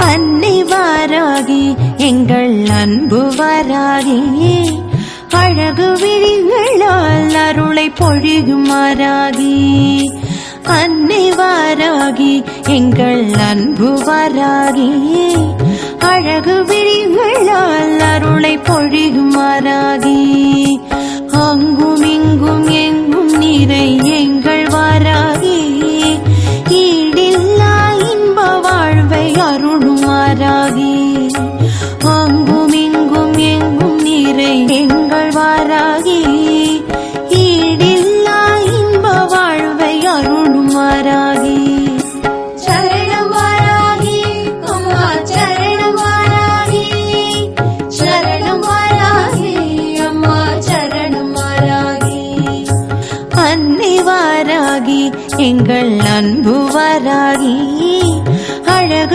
அன்னை வாராகி எங்கள் அன்பு வாராகி அழகு விழிகளால் அருளை பொழியுமாறாகி அன்னை வாராகி எங்கள் அன்பு வாராகி அழகு விழிகளால் அருளை பொழியுமாறாகி அங்கும் இங்கும் எங்கும் நிறை